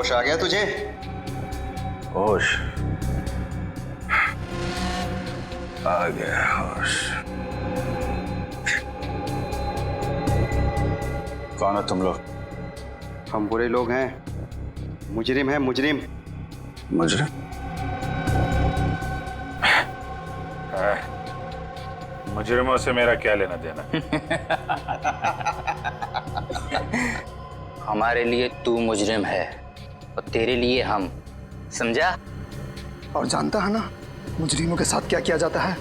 होश आ गया तुझे? होश आ गया, होश। कौन हो तुम लोग? हम बुरे लोग हैं, मुजरिम हैं, मुजरिम। मुजरिम? मुजरिमों से मेरा क्या लेना देना? हमारे लिए तू मुजरिम है और तेरे लिए हम, समझा? और जानता है ना मुजरिमों के साथ क्या किया जाता है?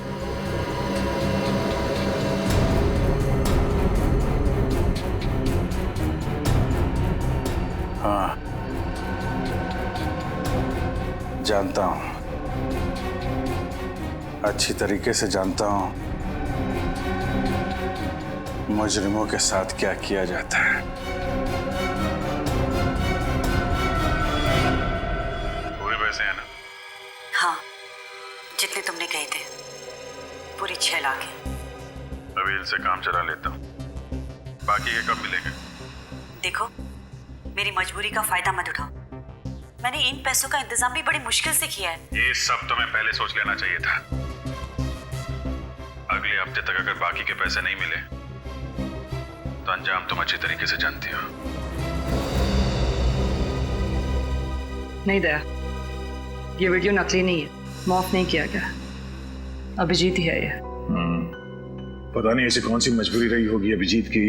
हाँ, जानता हूं, अच्छी तरीके से जानता हूं मुजरिमों के साथ क्या किया जाता है। पूरे पैसे हैं ना? हाँ, जितने तुमने कहे थे, पूरी 6 लाख है। अभी इनसे काम चला लेता हूँ, बाकी ये कब मिलेंगे? देखो, मेरी मजबूरी का फायदा मत उठाओ। मैंने इन पैसों का इंतजाम भी बड़ी मुश्किल से किया है। ये सब तुम्हें पहले सोच लेना चाहिए था। अगले हफ्ते तक अगर बाकी के पैसे नहीं मिले तो अंजाम तुम अच्छी तरीके से जानती हो। नहीं दया, ये वीडियो नकली नहीं है, माफ नहीं किया गया। अभिजीत ही है ये। पता नहीं ऐसी कौन सी मजबूरी रही होगी अभिजीत की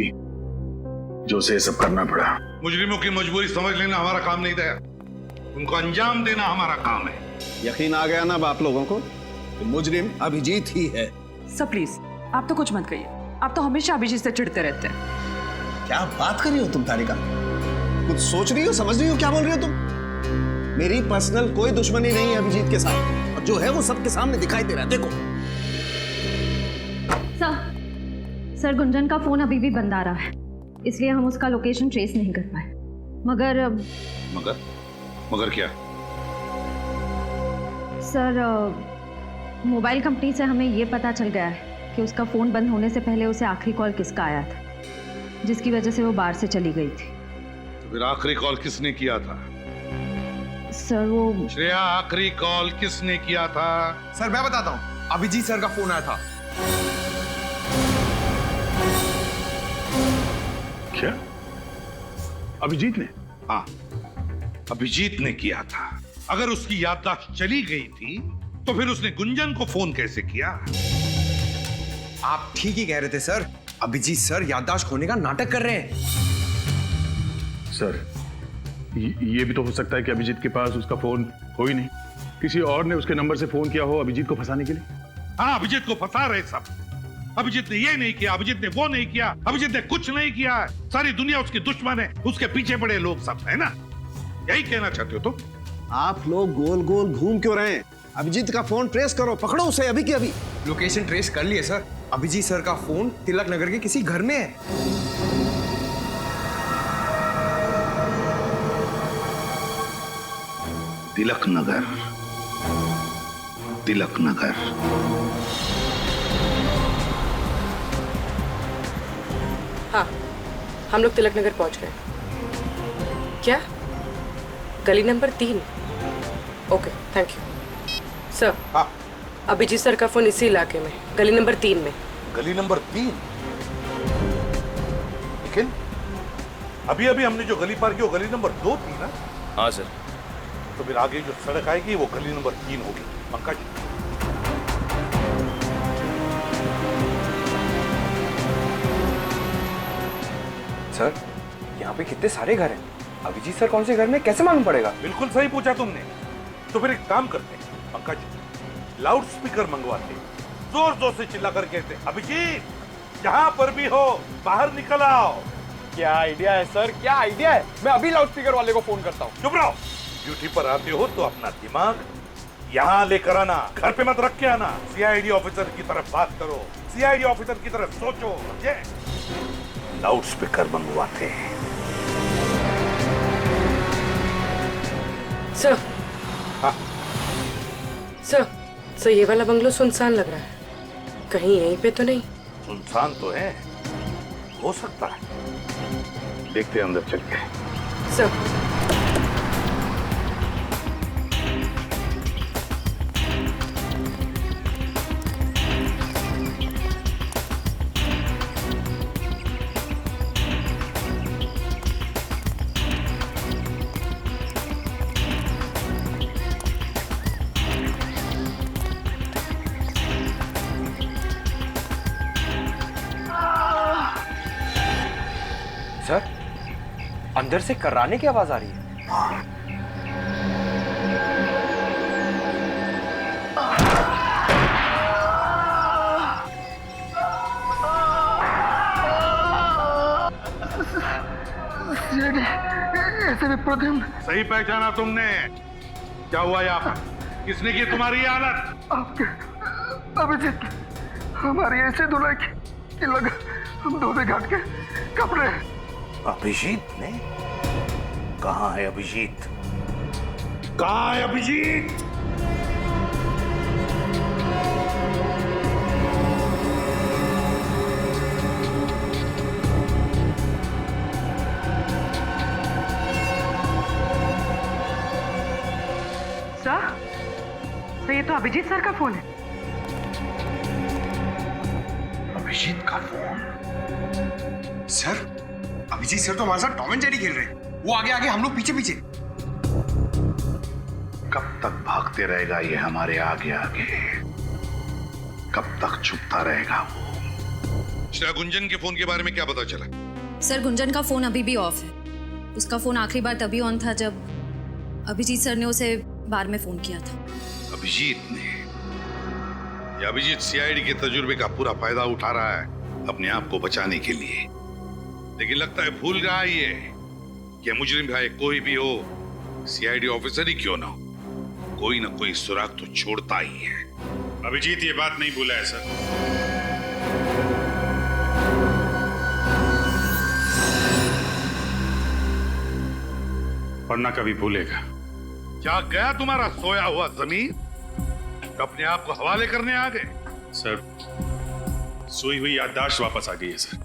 जो उसे ये सब करना पड़ा। मुजरिमों की मजबूरी समझ लेना हमारा काम नहीं था, उनको अंजाम देना हमारा काम है। यकीन आ गया ना आप लोगों को कि मुजरिम अभिजीत ही है। सब प्लीज, आप तो कुछ मत कहिए। आप तो हमेशा अभिजीत से चिढ़ते रहते हैं। क्या बात कर रही हो तुम तारिका? कुछ सोच रही हो, समझ रही हो क्या बोल रही हो तुम? मेरी पर्सनल कोई दुश्मनी नहीं है अभिजीत के साथ, और जो है वो सबके सामने दिखाई दे रहा है। देखो सर, गुंजन का फोन अभी भी बंद आ रहा है, इसलिए हम उसका लोकेशन ट्रेस नहीं कर पाए। मगर मगर क्या? सर, मोबाइल कंपनी से हमें ये पता चल गया है कि उसका फोन बंद होने से पहले उसे आखिरी कॉल किसका आया था, जिसकी वजह से वो बाहर से चली गई थी। तो फिर आखिरी कॉल किसने किया था? सर वो श्रेया, आखिरी कॉल किसने किया था? सर मैं बताता हूँ, अभिजीत सर का फोन आया था। क्या? अभिजीत ने? हाँ, अभिजीत ने किया था। अगर उसकी याददाश्त चली गई थी तो फिर उसने गुंजन को फोन कैसे किया? आप ठीक ही कह रहे थे सर, अभिजीत सर याददाश्त खोने का नाटक कर रहे हैं। सर, ये भी तो हो सकता है कि अभिजीत के पास उसका फोन हो ही नहीं, किसी और ने उसके नंबर से फोन किया हो अभिजीत को फंसाने के लिए। हाँ, अभिजीत को फंसा रहे सब। अभिजीत ने ये नहीं किया, अभिजीत ने वो नहीं किया, अभिजीत ने कुछ नहीं किया। सारी दुनिया उसकी दुश्मन है, उसके पीछे पड़े लोग सब, है ना? यही कहना चाहते हो तुम? आप लोग गोल गोल घूम क्यों रहे हैं? अभिजीत का फोन ट्रेस करो, पकड़ो उसे अभी की अभी। लोकेशन ट्रेस कर लिए सर। अभिजीत सर का फोन तिलक नगर के किसी घर में है। तिलक नगर, तिलक नगर। हाँ, हम लोग तिलक नगर पहुंच गए। क्या? गली number 3? Okay, thank you sir. हाँ, अभिजीत सर का फोन इसी इलाके में, गली नंबर 3 में। गली नंबर 3? लेकिन अभी अभी हमने जो गली पार की वो गली नंबर 2 थी ना? हाँ सर। तो फिर आगे जो सड़क आएगी वो गली नंबर 3 होगी। पंकज, सर, यहाँ पे कितने सारे घर हैं। अभिजीत सर कौन से घर में, कैसे मालूम पड़ेगा? बिल्कुल सही पूछा तुमने। तो फिर एक काम करते हैं पंकज, लाउड स्पीकर मंगवाते, जोर जोर से चिल्ला कर कहते, अभिजीत जहां पर भी हो बाहर निकल आओ। क्या आइडिया है सर, क्या आइडिया है। मैं अभी लाउड स्पीकर वाले को फोन करता हूँ। चुप रहो। ड्यूटी पर आते हो तो अपना दिमाग यहाँ लेकर आना, घर पे मत रख के आना। सीआईडी ऑफिसर की तरफ बात करो, सीआईडी ऑफिसर की तरफ सोचो, समझे? लाउड स्पीकर मंगवाते हैं। सर, हाँ। सर, ये वाला बंगलो सुनसान लग रहा है, कहीं यहीं पे तो नहीं? सुनसान तो है, हो सकता है। देखते हैं अंदर चल के। सर, अंदर से कर्राने की आवाज आ रही है। सही पहचाना तुमने? क्या हुआ यहाँ पर? किसने की तुम्हारी ये हालत? आपके अभिजीत हमारी ऐसे धुलाई कि लगा हम धोबे घाट के कपड़े। अभिजीत ने? कहाँ है अभिजीत? कहाँ है अभिजीत? सर ये तो अभिजीत सर का फोन है। अभिजीत का फोन? सर अभिजीत सर तो हमारे साथ टॉम एंड जेरी खेल रहे हैं। वो आगे आगे, हम लोग पीछे पीछे। कब तक भागते रहेगा ये हमारे आगे आगे? कब तक छुपता रहेगा वो? श्रेया, गुंजन के फोन के बारे में क्या पता चला? सर गुंजन का फोन अभी भी ऑफ है। उसका फोन आखिरी बार तभी ऑन था जब अभिजीत सर ने उसे बार में फोन किया था। अभिजीत ने? या अभिजीत सीआईडी के तजुर्बे का पूरा फायदा उठा रहा है अपने आप को बचाने के लिए, लेकिन लगता है भूल रहा है ये कि मुजरिम भाई कोई भी हो, सीआईडी ऑफिसर ही क्यों ना हो, कोई ना कोई सुराग तो छोड़ता ही है। अभिजीत ये बात नहीं भूला है सर। पढ़ना कभी भूलेगा। क्या गया तुम्हारा सोया हुआ जमीन? अपने आप को हवाले करने आ गए? सर सोई हुई याददाश्त वापस आ गई है सर।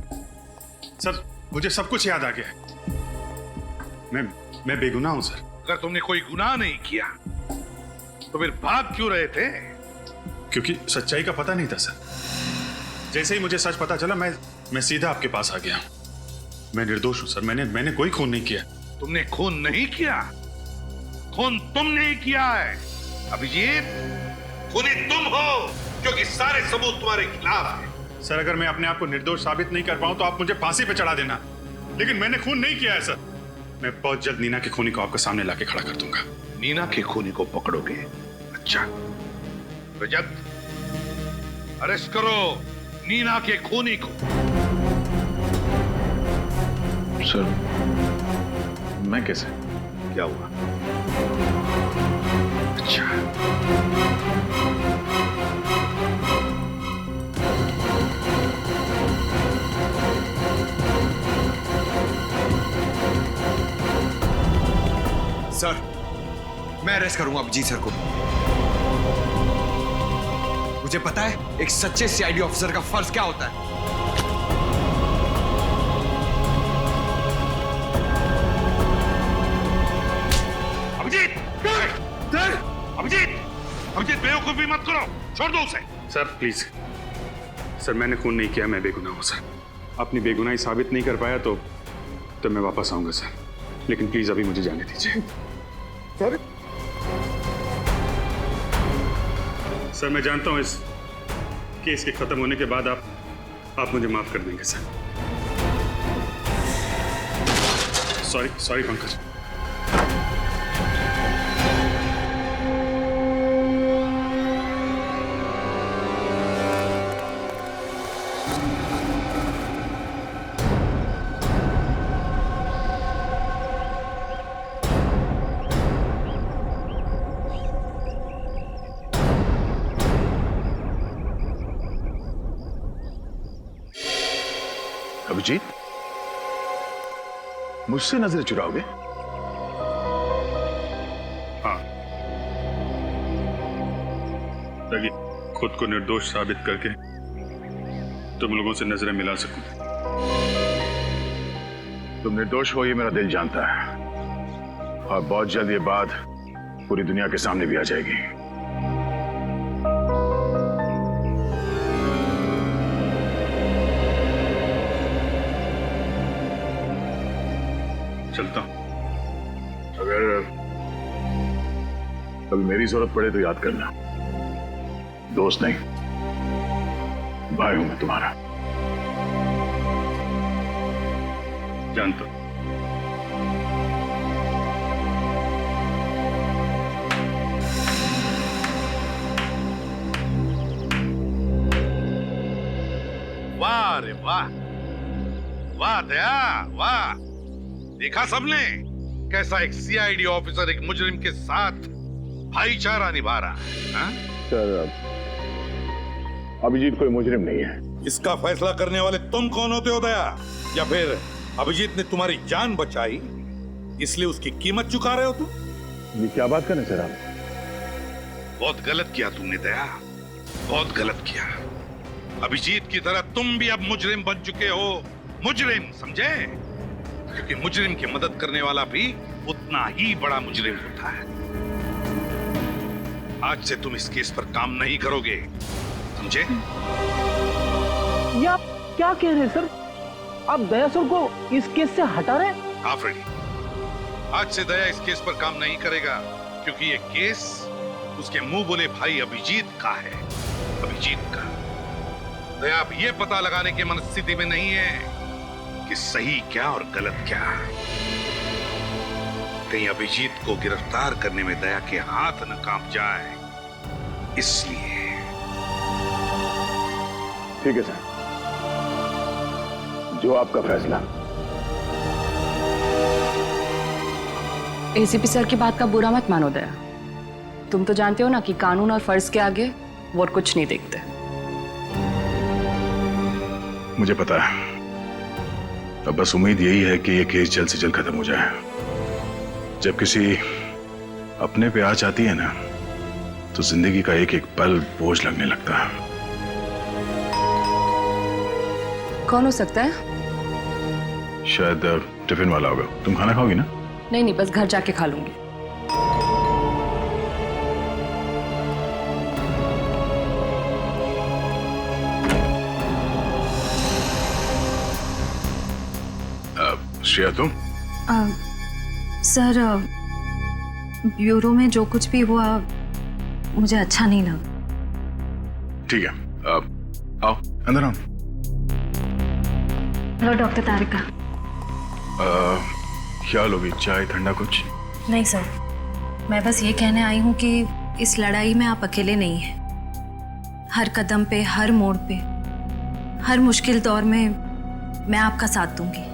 सर मुझे सब कुछ याद आ गया है। मैं बेगुनाह हूं सर। अगर तुमने कोई गुनाह नहीं किया तो फिर भाग क्यों रहे थे? क्योंकि सच्चाई का पता नहीं था सर। जैसे ही मुझे सच पता चला मैं सीधा आपके पास आ गया। मैं निर्दोष हूं सर। मैंने कोई खून नहीं किया। तुमने खून नहीं किया? खून तुमने ही किया है अभिजीत। खूनी तुम हो, क्योंकि सारे सबूत तुम्हारे खिलाफ हैं। सर अगर मैं अपने आप को निर्दोष साबित नहीं कर पाऊं तो आप मुझे फांसी पे चढ़ा देना, लेकिन मैंने खून नहीं किया है सर। मैं बहुत जल्द नीना के खूनी को आपके सामने लाके खड़ा कर दूंगा। नीना के खूनी को पकड़ोगे? अच्छा रजत, अरेस्ट करो नीना के खूनी को। सर मैं कैसे? क्या हुआ? अच्छा सर मैं अरेस्ट करूंगा अभिजीत सर को। मुझे पता है एक सच्चे सीआईडी ऑफिसर का फर्ज क्या होता है। अभिजीत बेवकूफी मत करो, छोड़ दो उसे। सर प्लीज सर, मैंने खून नहीं किया। मैं बेगुनाह हूं सर। अपनी बेगुनाही साबित नहीं कर पाया तो मैं वापस आऊंगा सर, लेकिन प्लीज अभी मुझे जाने दीजिए। सर मैं जानता हूं इस केस के खत्म होने के बाद आप मुझे माफ कर देंगे सर। सॉरी पंकज। अभिजीत, मुझसे नजर चुराओगे? हाँ, ताकि खुद को निर्दोष साबित करके तुम लोगों से नजरें मिला सकूं। तुम निर्दोष हो ये मेरा दिल जानता है, और बहुत जल्द ये बात पूरी दुनिया के सामने भी आ जाएगी। चलता हूं। अगर कभी मेरी जरूरत पड़े तो याद करना, दोस्त नहीं भाई हूं मैं तुम्हारा। जानता हूं। रे वाह, वाह दया वाह। देखा सबने कैसा एक सीआईडी ऑफिसर एक मुजरिम के साथ भाईचारा निभा रहा है, हाँ? सर, अभिजीत कोई मुजरिम नहीं है। इसका फैसला करने वाले तुम कौन होते हो दया? या फिर अभिजीत ने तुम्हारी जान बचाई इसलिए उसकी कीमत चुका रहे हो तुम? ये क्या बात कर रहे सर आप? बहुत गलत किया तुमने दया, बहुत गलत किया। अभिजीत की तरह तुम भी अब मुजरिम बन चुके हो, मुजरिम, समझे? क्योंकि मुजरिम की मदद करने वाला भी उतना ही बड़ा मुजरिम होता है। आज से तुम इस केस पर काम नहीं करोगे, समझे? ये आप क्या कह रहे हैं सर? आप दया सर को इस केस से हटा रहे हैं? हाँ फ्रेडी, आज से दया इस केस पर काम नहीं करेगा क्योंकि ये केस उसके मुंह बोले भाई अभिजीत का है, अभिजीत का। दया अब ये पता लगाने की मनस्थिति में नहीं है कि सही क्या और गलत क्या। कहीं अभिजीत को गिरफ्तार करने में दया के हाथ न कांप जाए, इसलिए। ठीक है सर, जो आपका फैसला। एसीपी सर की बात का बुरा मत मानो दया। तुम तो जानते हो ना कि कानून और फर्ज के आगे वो कुछ नहीं देखते। मुझे पता है, अब बस उम्मीद यही है कि ये केस जल्द से जल्द खत्म हो जाए। जब किसी अपने पे आँच आती है ना, तो जिंदगी का एक एक पल बोझ लगने लगता है। कौन हो सकता है? शायद टिफिन वाला होगा। तुम खाना खाओगी ना? नहीं, बस घर जाके खा लूंगी। श्रेया तुम? सर, ब्यूरो में जो कुछ भी हुआ मुझे अच्छा नहीं लगा। ठीक है, आओ अंदर आओ। हेलो डॉक्टर तारिका। क्या लोगी, चाय ठंडा कुछ? नहीं सर, मैं बस ये कहने आई हूँ कि इस लड़ाई में आप अकेले नहीं हैं। हर कदम पे, हर मोड़ पे, हर मुश्किल दौर में मैं आपका साथ दूंगी।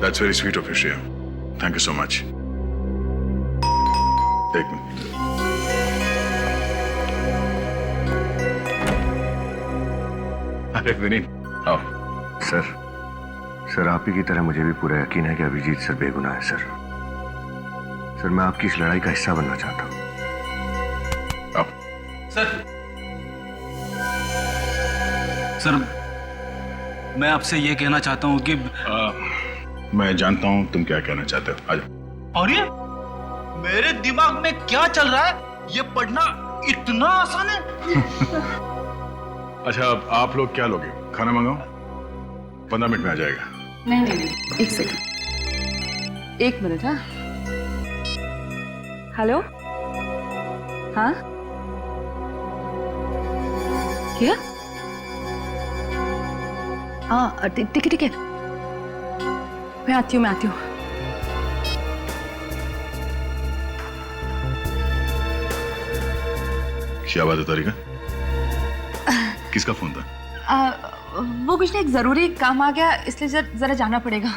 That's very sweet of you, Shreya. Thank you so much. एक मिनट। अरे विनीत, आओ। सर आप ही की तरह मुझे भी पूरा यकीन है कि अभिजीत सर बेगुनाह है सर। सर मैं आपकी इस लड़ाई का हिस्सा बनना चाहता हूँ। आओ। सर मैं आपसे ये कहना चाहता हूँ कि मैं जानता हूँ तुम क्या कहना चाहते हो। आजाओ। और ये मेरे दिमाग में क्या चल रहा है, ये पढ़ना इतना आसान है? अच्छा, अब आप लोग क्या लोगे? खाना मंगाओ? 15 मिनट में आ जाएगा। नहीं, एक सेकंड, 1 मिनट। हाँ, हेलो, हाँ क्या? हाँ ठीक है, मैं आती हूँ। क्या बात है तारिका? किसका फोन था? वो कुछ नहीं, एक जरूरी काम आ गया, इसलिए जरा जाना पड़ेगा।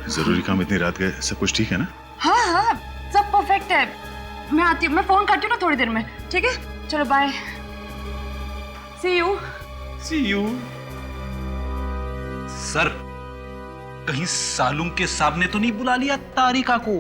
जरूरी काम? इतनी रात गए, सब कुछ ठीक है ना? हाँ, सब परफेक्ट है। मैं आती हूँ, मैं फोन करती हूँ ना थोड़ी देर में। ठीक है, चलो बाय, सी यू। सर कहीं सालूम के साहब ने तो नहीं बुला लिया तारिका को?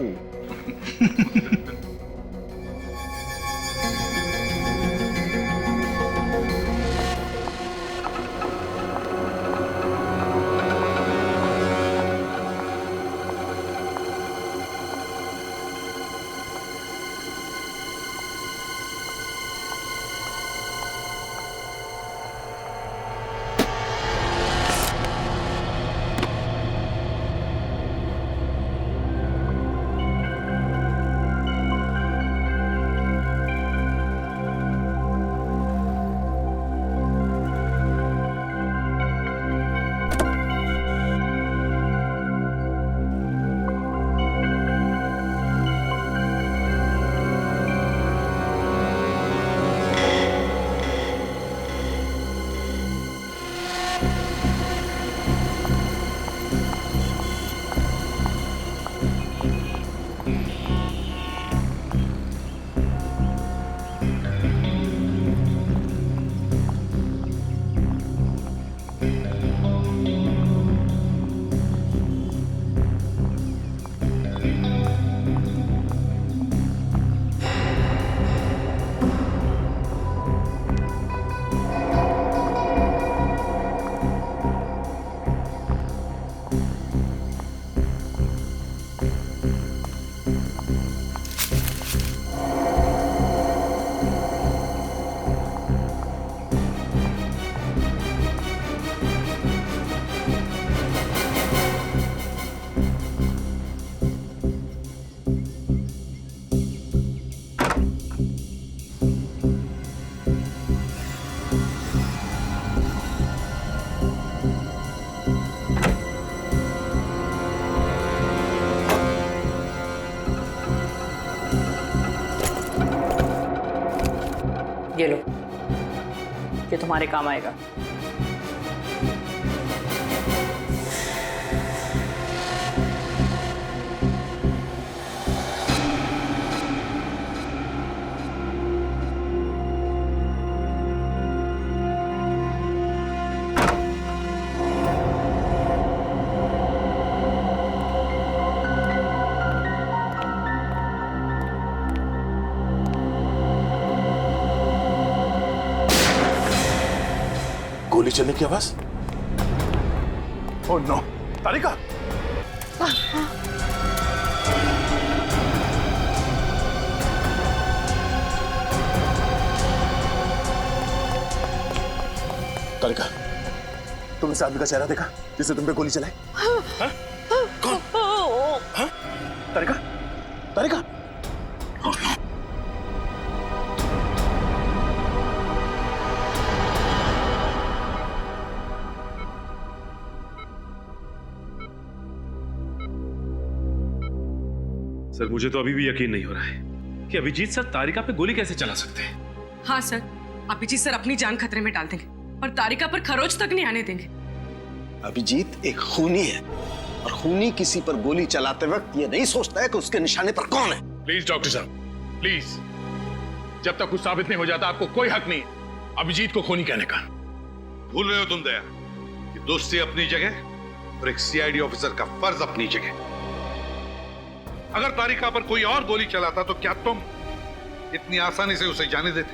ये लो, ये तुम्हारे काम आएगा। गोली चलने की आवाज। ओह नो, तारिका! तारिका, तुम इस आदमी का चेहरा देखा जिसने तुम पे गोली चलाई? हाँ? कौन? हाँ? तारिका? तारिका? Oh no. सर मुझे तो अभी भी यकीन नहीं हो रहा है कि अभिजीत सर तारिका पे गोली कैसे चला सकते हैं। हाँ सर, अभिजीत सर अपनी जान खतरे में डाल देंगे और तारिका पर खरोच तक नहीं आने देंगे। अभिजीत एक खूनी है और खूनी किसी पर गोली चलाते वक्त ये नहीं सोचता है कि उसके निशाने पर कौन है। प्लीज डॉक्टर साहब, प्लीज, जब तक कुछ साबित नहीं हो जाता आपको कोई हक नहीं अभिजीत को खूनी कहने का। भूल रहे हो तुम दया कि दोस्ती अपनी जगह और एक सीआईडी ऑफिसर का फर्ज अपनी जगह। अगर तारिका पर कोई और गोली चलाता तो क्या तुम इतनी आसानी से उसे जाने देते?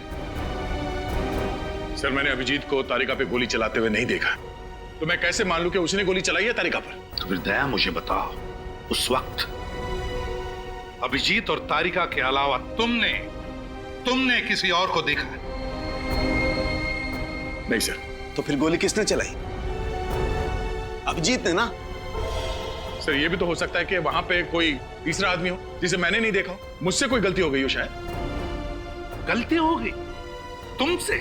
सर मैंने अभिजीत को तारिका पे गोली चलाते हुए नहीं देखा, तो मैं कैसे मान लूं कि उसने गोली चलाई है तारिका पर? तो फिर दया मुझे बताओ, उस वक्त अभिजीत और तारिका के अलावा तुमने किसी और को देखा? नहीं सर। तो फिर गोली किसने चलाई? अभिजीत ने ना। सर ये भी तो हो सकता है कि वहां पे कोई तीसरा आदमी हो जिसे मैंने नहीं देखा, मुझसे कोई गलती हो गई हो शायद। गलती हो गई तुमसे?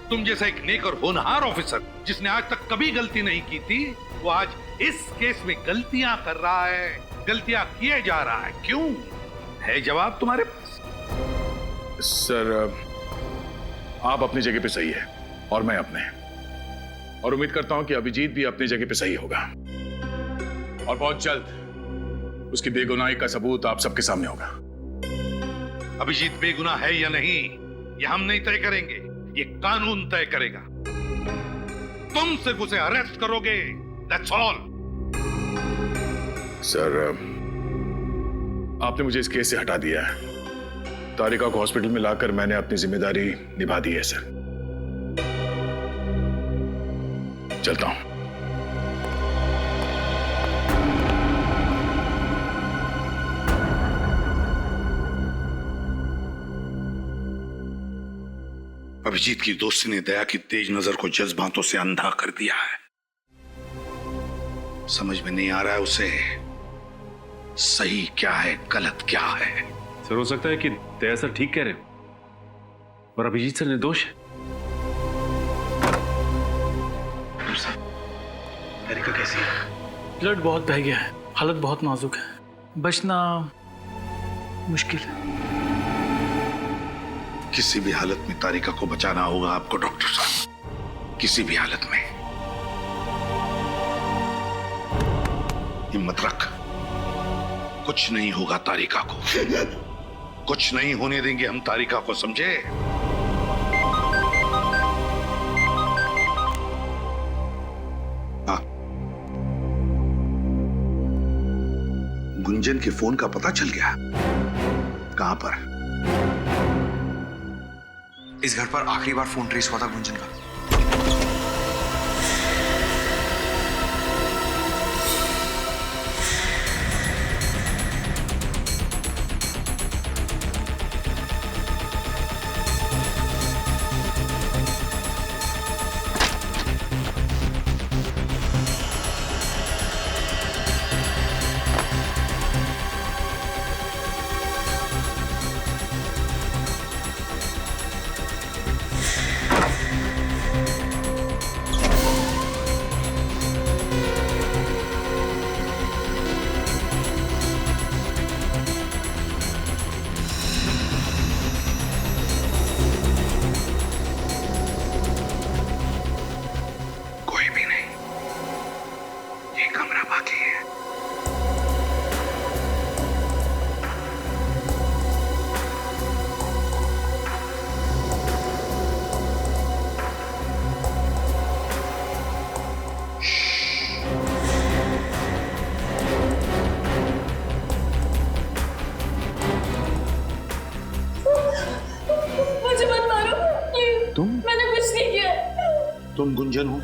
तुम जैसा एक नेक और होनहार ऑफिसर जिसने आज तक कभी गलती नहीं की थी, वो आज इस केस में गलतियां कर रहा है, गलतियां किए जा रहा है। क्यों? है जवाब तुम्हारे पास? सर आप अपनी जगह पे सही है और मैं अपने, और उम्मीद करता हूं कि अभिजीत भी अपनी जगह पे सही होगा और बहुत जल्द उसकी बेगुनाही का सबूत आप सबके सामने होगा। अभिजीत बेगुनाह है या नहीं ये हम नहीं तय करेंगे, ये कानून तय करेगा। तुम सिर्फ उसे अरेस्ट करोगे, दैट्स ऑल। सर आपने मुझे इस केस से हटा दिया है। तारिका को हॉस्पिटल में लाकर मैंने अपनी जिम्मेदारी निभा दी है सर। चलता हूं। अभिजीत की दोस्ती ने दया की तेज नजर को जज्बातों से अंधा कर दिया है। समझ में नहीं आ रहा है उसे सही क्या है, गलत क्या है। सर हो सकता है कि दया सर ठीक कह रहे हो और अभिजीत सर निर्दोष है। तारिका कैसी है? ब्लड बहुत बह गया है, हालत बहुत नाजुक है, बचना मुश्किल है। किसी भी हालत में तारिका को बचाना होगा आपको डॉक्टर साहब, किसी भी हालत में। हिम्मत रख, कुछ नहीं होगा तारिका को, कुछ नहीं होने देंगे हम तारिका को, समझे? हाँ, गुंजन के फोन का पता चल गया? कहां पर? इस घर पर आखिरी बार फोन ट्रेस हुआ था गुंजन का। तुम गुंजन हो?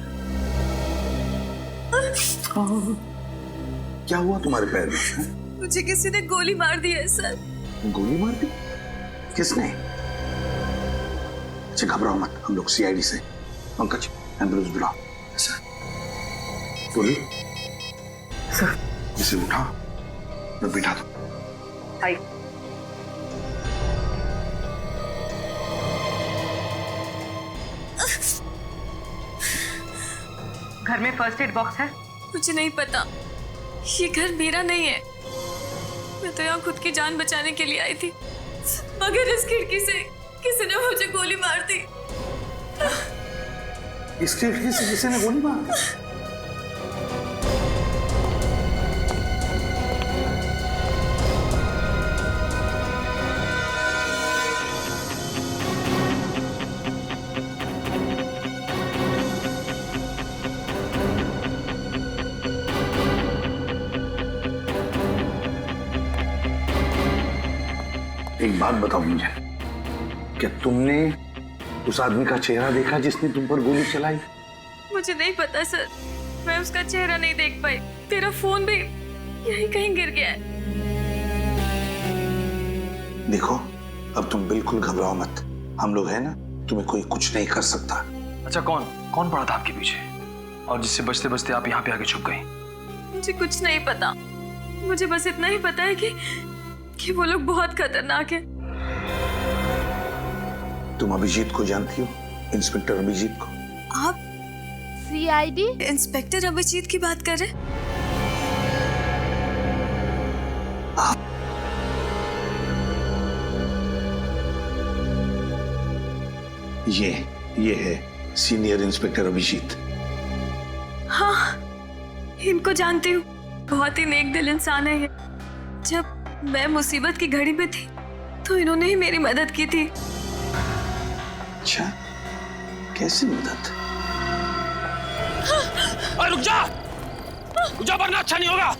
क्या हुआ तुम्हारे पैर में? मुझे किसी ने गोली मार दी है सर। गोली मार दी? किसने? अच्छा घबराओ मत, हम लोग सीआईडी से। पंकज एम्बुलेंस बुलाओ। सर बोली सर, इसे उठा और बिठा दो। आई। घर में फर्स्ट एड बॉक्स है? मुझे नहीं पता, ये घर मेरा नहीं है। मैं तो यहाँ खुद की जान बचाने के लिए आई थी, मगर इस खिड़की से किसी ने मुझे गोली मार दी। इस खिड़की से किसी ने गोली मार दी? एक बात बताओ मुझे, क्या तुमने उस आदमी का चेहरा देखा जिसने तुम पर गोली चलाई? मुझे नहीं पता सर, मैं उसका चेहरा नहीं देख पाई। तेरा फोन भी यहीं कहीं गिर गया है। देखो अब तुम बिल्कुल घबराओ मत, हम लोग हैं ना, तुम्हें कोई कुछ नहीं कर सकता। अच्छा कौन पड़ा था आपके पीछे और जिससे बचते बचते आप यहाँ पे आके छुप गई? मुझे कुछ नहीं पता, मुझे बस इतना ही पता है कि वो लोग बहुत खतरनाक है। तुम अभिजीत को जानती हो? इंस्पेक्टर अभिजीत को? आप सीआईडी इंस्पेक्टर अभिजीत की बात कर रहे? ये है सीनियर इंस्पेक्टर अभिजीत। हाँ, इनको जानती हूँ, बहुत ही नेक दिल इंसान है ये। जब मैं मुसीबत की घड़ी में थी तो इन्होंने ही मेरी मदद की थी। अच्छा, कैसी मदद? रुक जा वरना अच्छा नहीं होगा।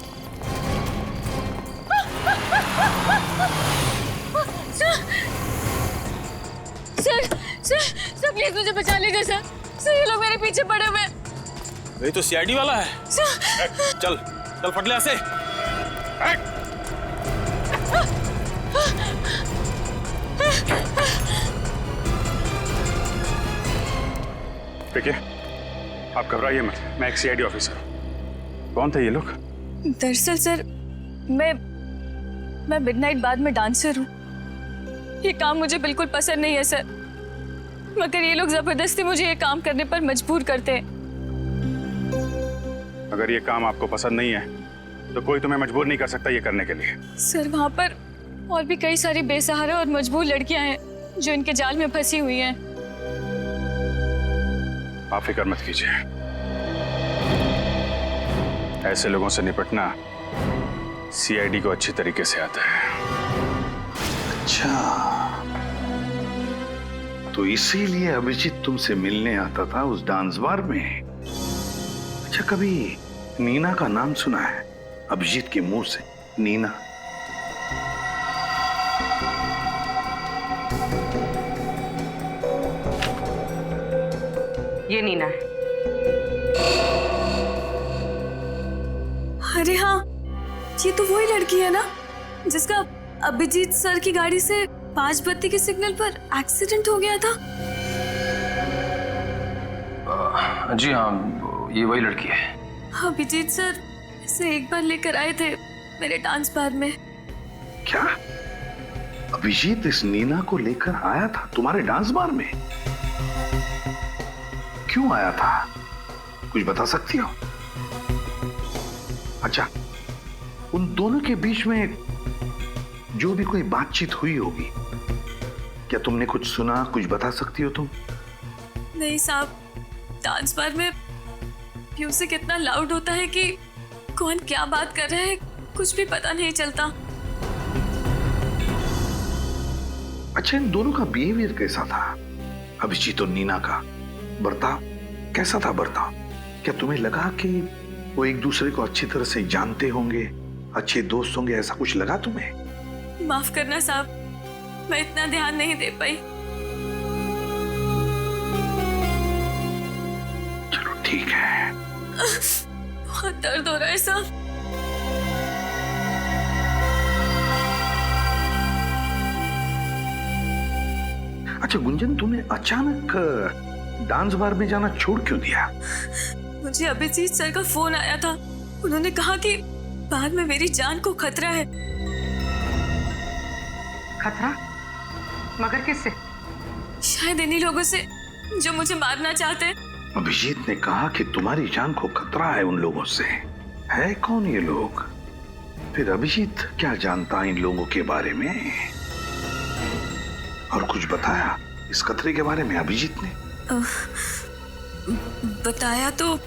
सर प्लीज मुझे बचा लीजिए सर, ये लोग मेरे पीछे पड़े हुए। ये तो सीआईडी वाला है। चल फट ले ऐसे। देखिए, आप घबराइए मत, मैं एक सीआईडी ऑफिसर हूँ। कौन थे ये लोग? दरअसल सर, मैं मिडनाइट बार में डांसर हूँ। ये काम मुझे बिल्कुल पसंद नहीं है सर, मगर ये लोग जबरदस्ती मुझे ये काम करने पर मजबूर करते हैं। अगर ये काम आपको पसंद नहीं है तो कोई तुम्हें मजबूर नहीं कर सकता ये करने के लिए। सर वहाँ पर और भी कई सारी बेसहारा और मजबूर लड़कियां हैं जो इनके जाल में फंसी हुई हैं। आप फिक्र मत कीजिए, ऐसे लोगों से निपटना सीआईडी को अच्छी तरीके से आता है। अच्छा, तो इसीलिए अभिजीत तुमसे मिलने आता था उस डांस बार में? अच्छा, कभी नीना का नाम सुना है? अभिजीत के मुंह से नीना। ये नीना है। अरे हाँ, ये तो वही लड़की है ना जिसका अभिजीत सर की गाड़ी से 5 बत्ती के सिग्नल पर एक्सीडेंट हो गया था। जी हाँ, ये वही लड़की है। अभिजीत सर इसे एक बार लेकर आए थे मेरे डांस बार में। क्या अभिजीत इस नीना को लेकर आया था तुम्हारे डांस बार में? क्यों आया था, कुछ बता सकती हो? अच्छा, उन दोनों के बीच में जो भी कोई बातचीत हुई होगी, क्या तुमने कुछ सुना, कुछ बता सकती हो तुम? नहीं साहब, डांस बार में म्यूजिक इतना लाउड होता है कि कौन क्या बात कर रहा है कुछ भी पता नहीं चलता। अच्छा, इन दोनों का बिहेवियर कैसा था? अभिजीत और नीना का बर्ताव कैसा था? बर्ताव क्या तुम्हें लगा कि वो एक दूसरे को अच्छी तरह से जानते होंगे, अच्छे दोस्त होंगे, ऐसा कुछ लगा तुम्हें? माफ करना साहब, मैं इतना ध्यान नहीं दे पाई। ठीक है। बहुत दर्द हो रहा है साहब। अच्छा गुंजन, तूने अचानक डांस बार में जाना छोड़ क्यों दिया? मुझे अभिजीत सर का फोन आया था। उन्होंने कहा कि बाद में मेरी जान को खतरा है। खतरा? मगर किससे? शायद इन्हीं लोगों से जो मुझे मारना चाहते हैं। अभिजीत ने कहा कि तुम्हारी जान को खतरा है उन लोगों से। है कौन ये लोग? फिर अभिजीत क्या जानता इन लोगों के बारे में? और कुछ बताया इस खतरे के बारे में अभिजीत ने? बताया तो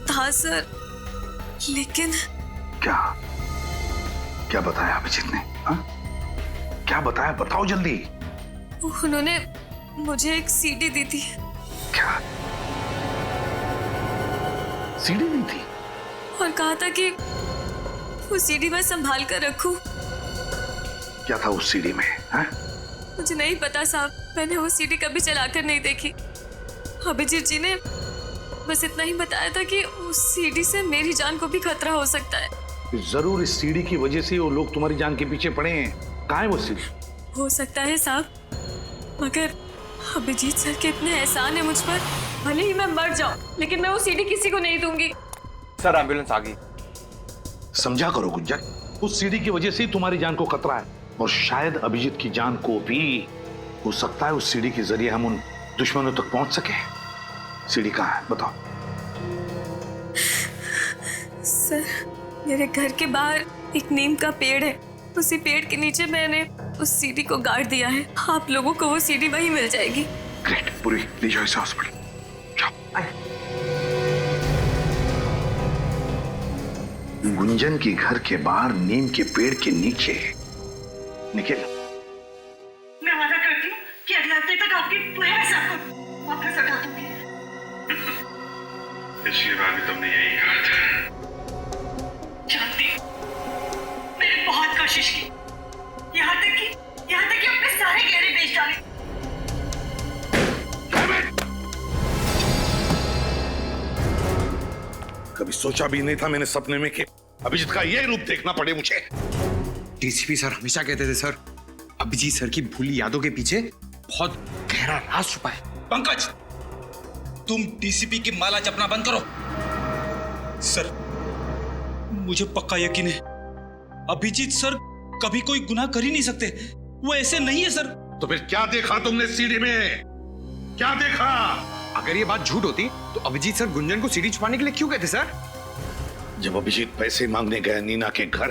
था सर, लेकिन क्या क्या बताया अभिजीत ने? हा? क्या बताया, बताओ जल्दी। उन्होंने मुझे एक सीडी दी थी। क्या सीडी दी थी? और कहा था कि वो सीडी मैं संभाल कर रखूं। क्या था उस सीडी में? हा? मुझे नहीं पता साहब, मैंने वो सीडी कभी चलाकर नहीं देखी। अभिजीत जी ने बस इतना ही बताया था कि उस सीडी से मेरी जान को भी खतरा हो सकता है। जरूर इस सीडी की वजह से वो लोग तुम्हारी जान के पीछे पड़े हैं। कहाँ है वो सीडी? हो सकता है साहब, मगर अभिजीत सर के इतने एहसान है मुझ पर, भले ही मैं मर जाऊं, लेकिन मैं वो सीडी किसी को नहीं दूंगी। सर एम्बुलेंस आ गई। समझा करो गुंजन, उस सीडी की वजह से ही तुम्हारी जान को खतरा है, और शायद अभिजीत की जान को भी हो सकता है उस सीडी के जरिए हम उन दुश्मनों तक पहुंच सके। सीडी कहाँ है बताओ? सर, मेरे घर के बाहर एक नीम का पेड़ है, उसी पेड़ के नीचे मैंने उस सीडी को गाड़ दिया है। आप लोगों को वो सीडी वहीं मिल जाएगी। ग्रेट, पूरी ले जाओ इसे हॉस्पिटल। गुंजन के घर के बाहर नीम के पेड़ के नीचे। निखिल, मैं वादा करती हूँ कि अगले हफ्ते तक आपकी पूरे हिसाब को वापस लौटा दूंगी। पिछली बार भी तुमने यही कहा था। जानती हूँ, मैंने बहुत कोशिश की, यहाँ तक कि अपने सारे गहरे बेच डाले। कभी सोचा भी नहीं था मैंने सपने में कि अभिजीत का ये रूप देखना पड़े मुझे। डीसीपी सर हमेशा कहते थे सर, अभिजीत सर की भूली यादों के पीछे बहुत गहरा राज छुपा है। पंकज, तुम डीसीपी की माला जपना बंद करो। सर, मुझे पक्का यकीन है अभिजीत सर कभी कोई गुनाह कर ही नहीं सकते। वो ऐसे नहीं है सर। तो फिर क्या देखा तुमने सीडी में? क्या देखा? अगर ये बात झूठ होती तो अभिजीत सर गुंजन को सीडी छुपाने के लिए क्यों कहते सर? जब अभिजीत पैसे मांगने गया नीना के घर,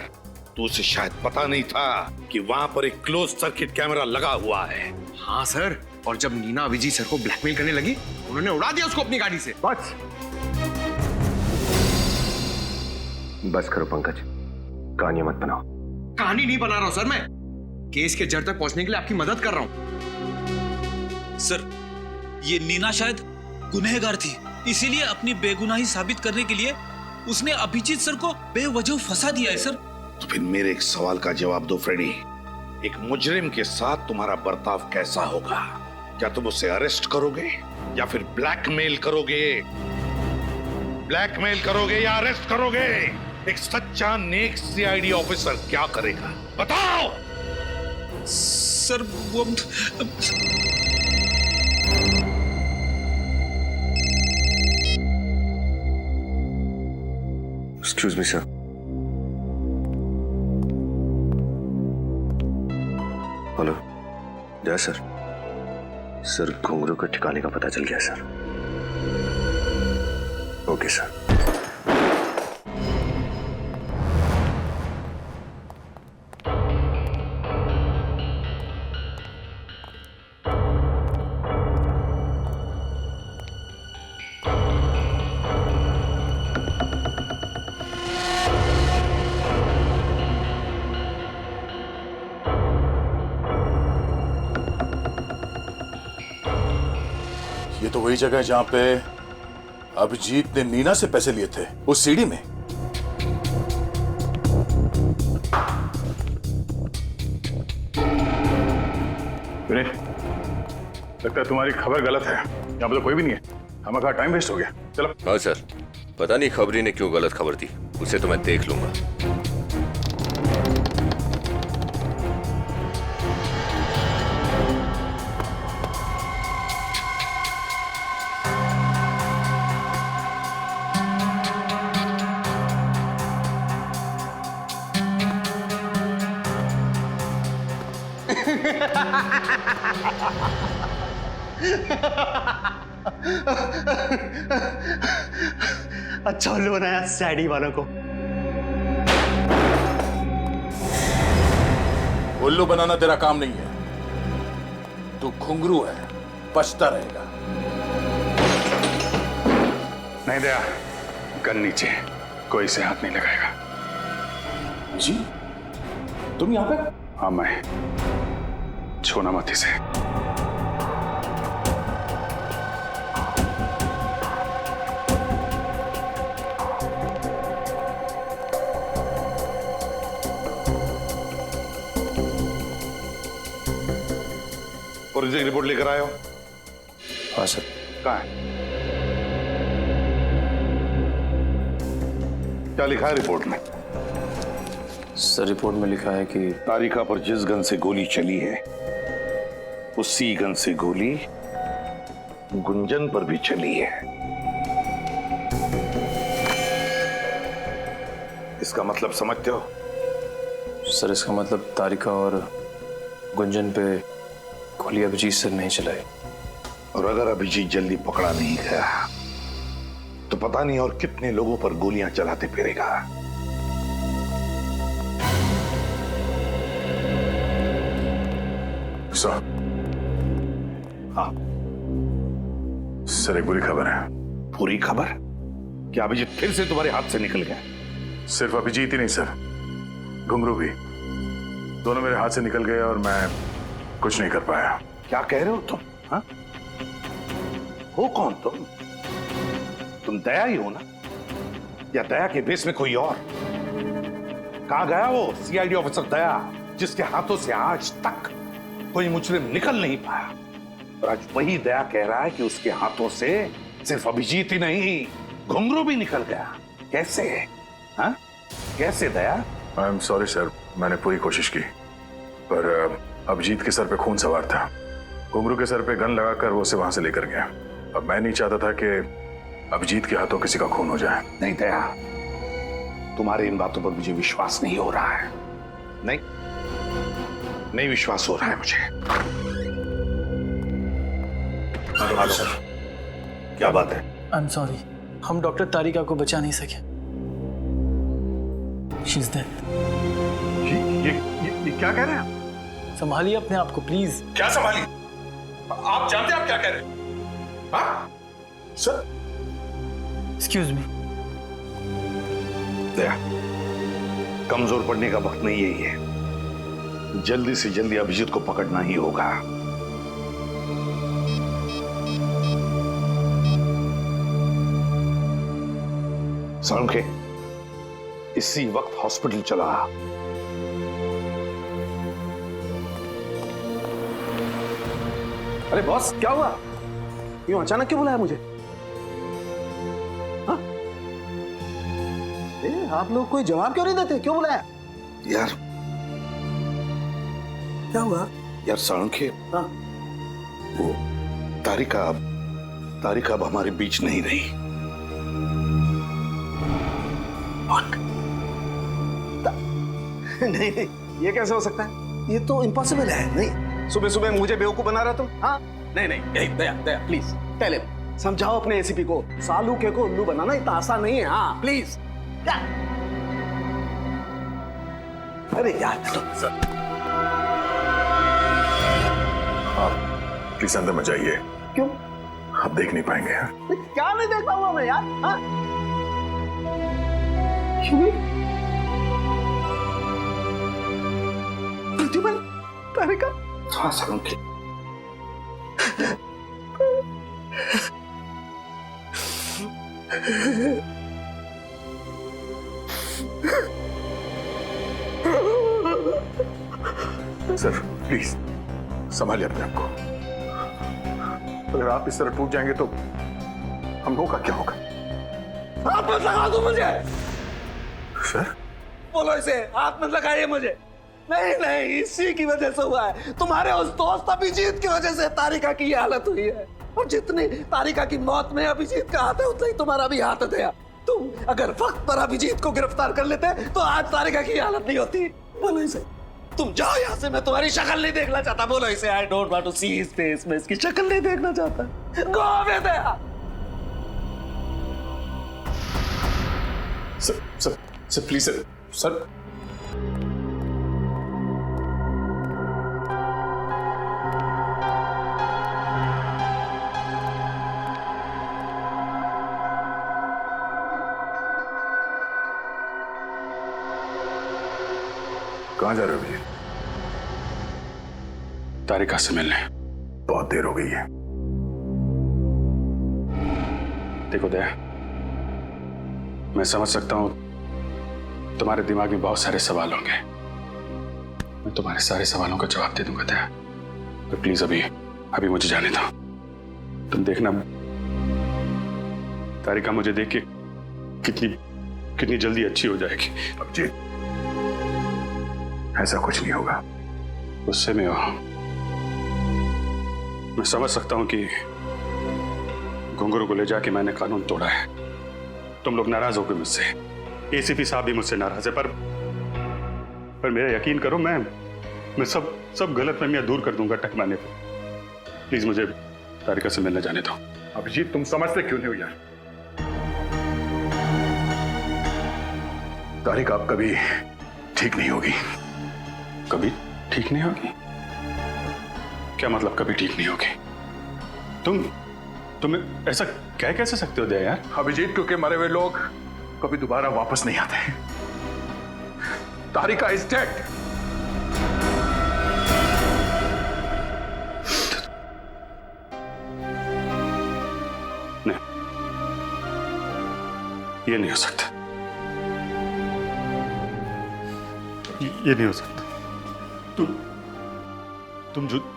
तो उसे शायद पता नहीं था कि वहां पर एक क्लोज सर्किट कैमरा लगा हुआ है। हाँ सर, और जब नीना अभिजीत सर को ब्लैकमेल करने लगी, उन्होंने उड़ा दिया उसको अपनी गाड़ी से। बस करो पंकज, कहानी मत बनाओ। कहानी नहीं बना रहा हूं सर, मैं केस के जड़ तक पहुंचने के लिए आपकी मदद कर रहा हूं। सर, ये नीना शायद गुनहगार थी, इसीलिए अपनी बेगुनाही साबित करने के लिए उसने अभिजीत सर को बेवजह फंसा दिया है सर। तो फिर मेरे एक सवाल का जवाब दो फ्रेडी, एक मुजरिम के साथ तुम्हारा बर्ताव कैसा होगा? क्या तुम उसे अरेस्ट करोगे या फिर ब्लैकमेल करोगे? ब्लैकमेल करोगे या अरेस्ट करोगे? एक सच्चा नेक सीआईडी ऑफिसर क्या करेगा बताओ? सर वो एक्सक्यूज मी सर। हेलो, जय सर। सर, घुंघरू के ठिकाने का पता चल गया सर। Okay sir. ये तो वही जगह है जहां पे अभिजीत ने नीना से पैसे लिए थे, उस सीडी में। विनीत, लगता है तुम्हारी खबर गलत है। यहाँ पे तो कोई भी नहीं है, हमारा टाइम वेस्ट हो गया। चलो। हाँ सर, पता नहीं खबरी ने क्यों गलत खबर दी, उसे तो मैं देख लूंगा। अच्छा उल्लू बनाया सैडी वालों को। उल्लू बनाना तेरा काम नहीं है, तू घुंघरू है, बचता रहेगा। नहीं दया, गन नीचे, कोई इसे हाथ नहीं लगाएगा। जी तुम यहाँ पे? हाँ मैं, छूना मत इसे। फोरेंसिक रिपोर्ट लेकर आए हो? हाँ सर। कहाँ है? क्या लिखा है रिपोर्ट में? सर रिपोर्ट में लिखा है कि तारिका पर जिस गन से गोली चली है उसी गन से गोली गुंजन पर भी चली है। इसका मतलब समझते हो? सर इसका मतलब तारिका और गुंजन पे गोली अभिजीत सर नहीं चलाई। और अगर अभिजीत जल्दी पकड़ा नहीं गया तो पता नहीं और कितने लोगों पर गोलियां चलाते फिरेगा। सर। हाँ सर एक बुरी खबर है। बुरी खबर? क्या अभिजीत फिर से तुम्हारे हाथ से निकल गया? सिर्फ अभिजीत ही नहीं सर, घुंघरू भी, दोनों मेरे हाथ से निकल गए और मैं कुछ नहीं कर पाया। क्या कह रहे हो तुम? हाँ? हो कौन तुम दया ही हो ना? या दया के बेस में कोई और? कहां गया वो सीआईडी ऑफिसर दया जिसके हाथों से आज तक कोई मुजरिम निकल नहीं पाया? और आज वही दया कह रहा है कि उसके हाथों से सिर्फ अभिजीत ही नहीं, घुंघरू भी निकल गया। कैसे? हाँ? कैसे दया? आई एम सॉरी सर, मैंने पूरी कोशिश की, पर अभिजीत के सर पे खून सवार था। घुंघरू के सर पे गन लगाकर वो उसे वहां से लेकर गया। अब मैं नहीं चाहता था कि अभिजीत के हाथों किसी का खून हो जाए। नहीं दया, तुम्हारे इन बातों पर मुझे विश्वास नहीं हो रहा है। नहीं विश्वास हो रहा है मुझे। Hello sir. क्या बात है? आई एम सॉरी, हम डॉक्टर तारिका को बचा नहीं सके। She is dead. ये क्या कह रहे हैं? संभालिए अपने आप को प्लीज। क्या संभालिए? आप जानते हैं आप क्या कह रहे हैं? हाँ? Sir excuse me. दया, कमजोर पड़ने का वक्त नहीं यही है। जल्दी से जल्दी अभिजीत को पकड़ना ही होगा। सालुंखे, इसी वक्त हॉस्पिटल चला। अरे बॉस, क्या हुआ? यूं अचानक क्यों बुलाया मुझे? हाँ? आप लोग कोई जवाब क्यों नहीं देते? क्यों बुलाया? यार क्या हुआ? यार सालुंखे, हाँ? वो तारिका अब हमारे बीच नहीं रही। नहीं नहीं, ये कैसे हो सकता है? ये तो इम्पॉसिबल है। नहीं, सुबह सुबह मुझे बेवकूफ बना रहा तुम? हाँ? नहीं नहीं, दया दया प्लीज टेल हिम, समझाओ अपने एसीपी को, सालूके को उल्लू बनाना इतना आसान नहीं है। हाँ प्लीज। क्या? अरे यार आप प्लीज अंदर मत जाइए। क्यों? आप देख नहीं पाएंगे। क्या नहीं देख पाऊंगा मैं यार? हाँ? प्रतिबल तारिका? हाँ सालुंखे। सर प्लीज संभालिए अपने आप को। अगर आप इस तरह टूट जाएंगे तो हम लोगों का क्या होगा? हाथ मत लगा दो मुझे। सर बोलो इसे, हाथ मत लगाइए मुझे। नहीं नहीं, इसी की वजह से हुआ है। तुम्हारे उस दोस्त अभिजीत की वजह से तारिका की ये हालत हुई है। और जितनी तारिका की मौत में अभिजीत का हाथ है, उतना ही तुम्हारा भी हाथ है। तुम अगर वक्त पर अभिजीत को गिरफ्तार कर लेते तो आज तारिका की हालत नहीं होती। बोलो इसे, तुम जाओ यहाँ से। मैं तुम्हारी शक्ल नहीं देखना चाहता। बोलो इसे, I don't want to see his face. मैं इसकी शक्ल नहीं देखना चाहता। Go away Daya. Sir please sir. कहाँ जा रहे हो भैया? तारिका से मिलने। बहुत देर हो गई है। देखो दया, मैं समझ सकता हूं तुम्हारे दिमाग में बहुत सारे सवाल होंगे। मैं तुम्हारे सारे सवालों का जवाब दे दूंगा दया, तो प्लीज अभी मुझे जाने दो। तुम देखना तारिका मुझे देख के कितनी जल्दी अच्छी हो जाएगी। अभिजीत, ऐसा कुछ नहीं होगा। गुस्से में हो, मैं समझ सकता हूं कि घुंघरू को ले जाके मैंने कानून तोड़ा है। तुम लोग नाराज हो गए मुझसे, एसीपी साहब भी मुझसे नाराज है, पर मेरा यकीन करो, मैं सब गलतफहमियां दूर कर दूंगा टकमाने पे। प्लीज मुझे तारिका से मिलने जाने दो। अभिजीत, तुम समझते क्यों नहीं हो यार? तारिका अब कभी ठीक नहीं होगी। कभी ठीक नहीं होगी? क्या मतलब कभी ठीक नहीं होगी? तुम ऐसा कह कैसे सकते हो दया यार? अभिजीत, क्योंकि मरे हुए लोग कभी दोबारा वापस नहीं आते। तारिका इज डेड। नहीं, ये नहीं हो सकता। ये नहीं हो सकता।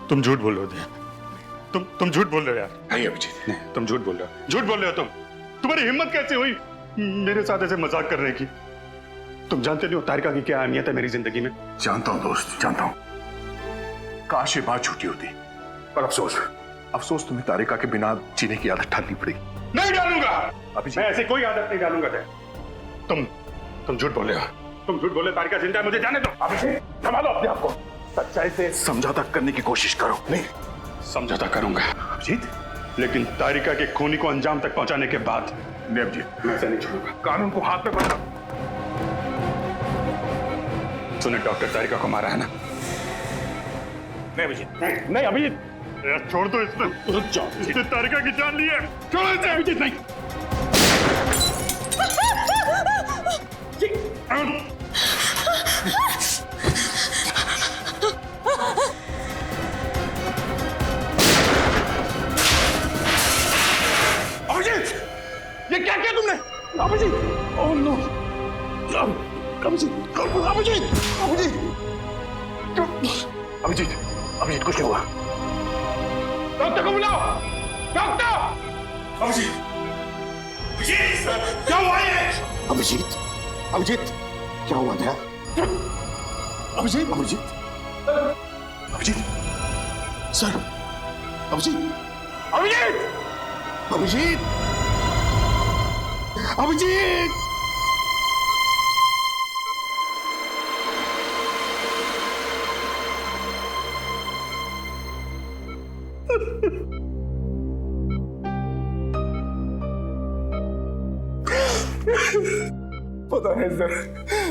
तुम झूठ बोल रहे हो दया। तुम झूठ बोल रहे हो यार। नहीं अभिजीत, नहीं, तुम झूठ बोल रहे हो। झूठ बोल रहे हो तुम्हारी हिम्मत कैसे हुई मेरे साथ ऐसे मजाक करने की? तुम जानते नहीं हो तारिका की क्या अहमियत है मेरी जिंदगी में। जानता हूं दोस्त, जानता हूं। काश ये बात झूठी होती, पर अफसोस तुम्हें तारिका के बिना जीने की आदत डालनी पड़ेगी। नहीं डालूंगा अभिजीत, मैं ऐसे कोई आदत नहीं डालूंगा। तुम झूठ बोले हो। तुम झूठ बोले। तारिका जिंदा है, मुझे जाने दो। अभिजीत, संभालो अपने आप को। सच्चाई से समझौता करने की कोशिश करो। नहीं, समझौता करूंगा अभिजीत, लेकिन तारिका के खूनी को अंजाम तक पहुंचाने के बाद। नहीं अभिजीत, मैं ऐसा नहीं छोड़ूंगा। कानून को हाथ में पकड़ो। तूने डॉक्टर तारिका को मारा है ना? नहीं अभिजीत, नहीं अभिजीत, छोड़ दो इसने। रुक जाओ, इसने तारिका की जान ली है। छोड़ो इसे अभिजीत। नहीं, अभिजीत, ये क्या किया तुमने? अभिजीत, ओह नो, अभिजीत, कुछ नहीं हुआ। डॉक्टर को बुलाओ। डॉक्टर! अभिजीत, क्या हुआ है? अभिजीत, क्या हुआ दया? अभिजीत, सर, अभिजीत! पता है सर,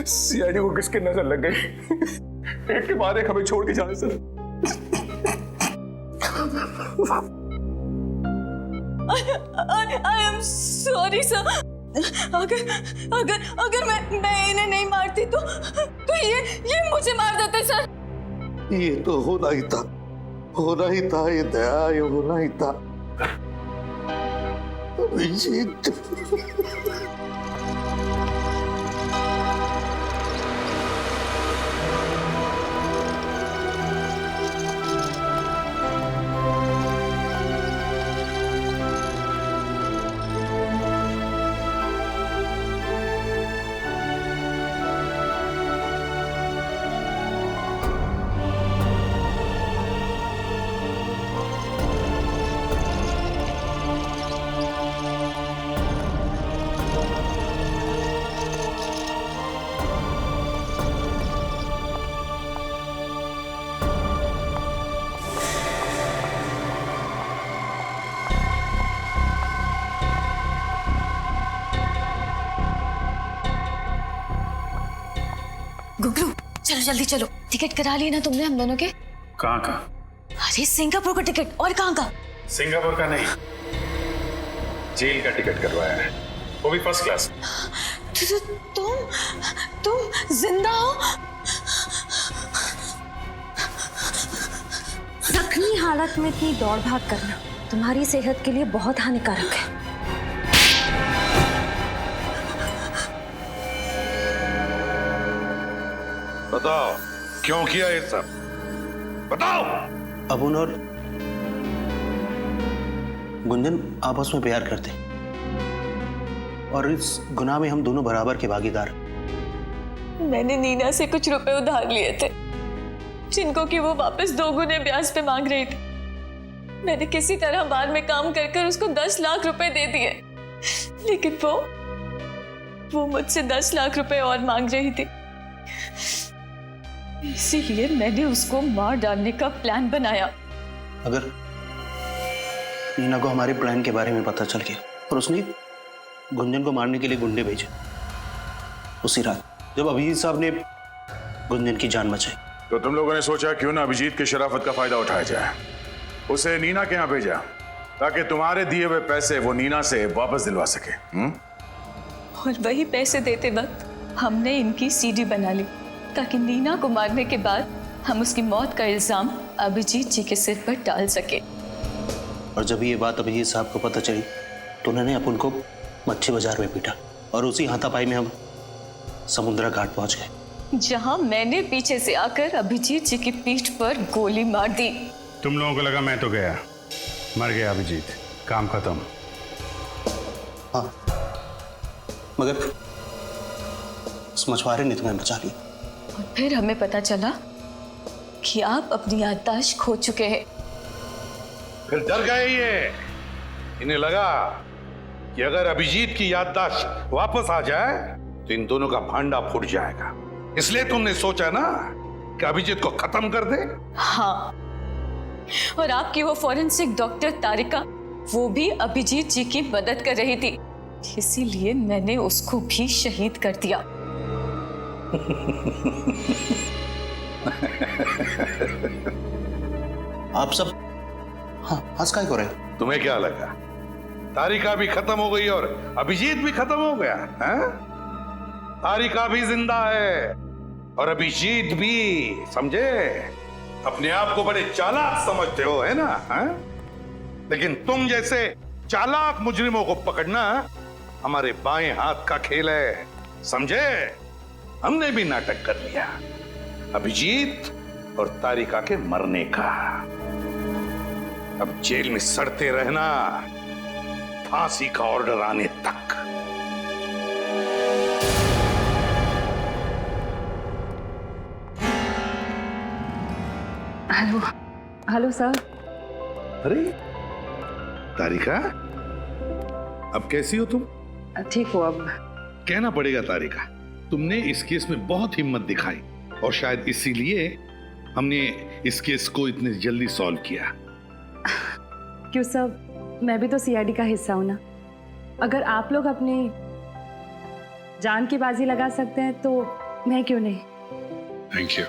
सीआईडी को किसकी नजर लग गई। एक के बाद एक हमें छोड़ के जाए sir. I am sorry sir. अगर मैं इन्हें नहीं मारती तो ये मुझे मार देते सर। ये तो होना ही था, ये दया, ये होना ही था। अभिजीत, गुगलू चलो जल्दी चलो, टिकट करा ली ना तुमने हम दोनों के? कहाँ का? अरे सिंगापुर का टिकट, और कहाँ का? सिंगापुर का नहीं, जेल का टिकट करवाया है, वो भी फर्स्ट क्लास। तुम जिंदा हो? जख्मी हालत में इतनी दौड़ भाग करना तुम्हारी सेहत के लिए बहुत हानिकारक है। बताओ क्यों किया ये सब, बताओ। अबुन और गुंजन आपस में प्यार करते और इस गुनाह में हम दोनों बराबर के भागीदार। मैंने नीना से कुछ रुपए उधार लिए थे जिनको कि वो वापस 2 गुने ब्याज पे मांग रही थी। मैंने किसी तरह बाद में काम कर कर उसको 10 लाख रुपए दे दिए, लेकिन वो मुझसे 10 लाख रुपए और मांग रही थी। इसीलिए मैंने उसको मार डालने का प्लान बनाया। अगर नीना को हमारे प्लान के बारे में पता चल गया और उसने गुंजन को मारने के लिए गुंडे भेजे, उसी रात जब अभिजीत साहब ने गुंजन की जान बचाई, तो तुम लोगों ने सोचा क्यों ना अभिजीत की शराफत का फायदा उठाया जाए। उसे नीना के यहाँ भेजा ताकि तुम्हारे दिए हुए पैसे वो नीना से वापस दिलवा सके। और वही पैसे देते वक्त हमने इनकी सीडी बना ली ताकि नीना को मारने के बाद हम उसकी मौत का इल्जाम अभिजीत जी के सिर पर डाल सके। और जब ये बात अभिजीत साहब को पता चली तो उन्होंने अपन को मच्छी बाजार में पीटा और उसी हाथापाई में हम समुद्रा घाट पहुंच गए, जहां मैंने पीछे से आकर अभिजीत जी की पीठ पर गोली मार दी। तुम लोगों को लगा मैं तो गया, मर गया अभिजीत, काम खत्म। हाँ, मगर उस मछुआरे ने तुम्हें बचा लिया। और फिर हमें पता चला कि आप अपनी याददाश्त खो चुके हैं। फिर डर गए ये, इन्हें लगा कि अगर अभिजीत की याददाश्त वापस आ जाए तो इन दोनों का भांडा फूट जाएगा। इसलिए तुमने सोचा ना कि अभिजीत को खत्म कर दे। हाँ, और आपकी वो फॉरेंसिक डॉक्टर तारिका, वो भी अभिजीत जी की मदद कर रही थी, इसीलिए मैंने उसको भी शहीद कर दिया। आप सब हंस काहे को रहे? तुम्हें क्या लगा तारिका भी खत्म हो गई और अभिजीत भी खत्म हो गया है? तारिका भी जिंदा है और अभिजीत भी, समझे? अपने आप को बड़े चालाक समझते हो, है ना? है? लेकिन तुम जैसे चालाक मुजरिमों को पकड़ना हमारे बाएं हाथ का खेल है, समझे? हमने भी नाटक कर लिया अभिजीत और तारिका के मरने का। अब जेल में सड़ते रहना फांसी का ऑर्डर आने तक। Hello hello sir. अरे तारिका, अब कैसी हो तुम? ठीक हो अब? कहना पड़ेगा तारिका, तुमने इस केस में बहुत हिम्मत दिखाई और शायद इसीलिए हमने इस केस को इतनी जल्दी सॉल्व किया। क्यों सर, मैं भी तो सीआईडी का हिस्सा हूं ना। अगर आप लोग अपनी जान की बाजी लगा सकते हैं तो मैं क्यों नहीं। Thank you.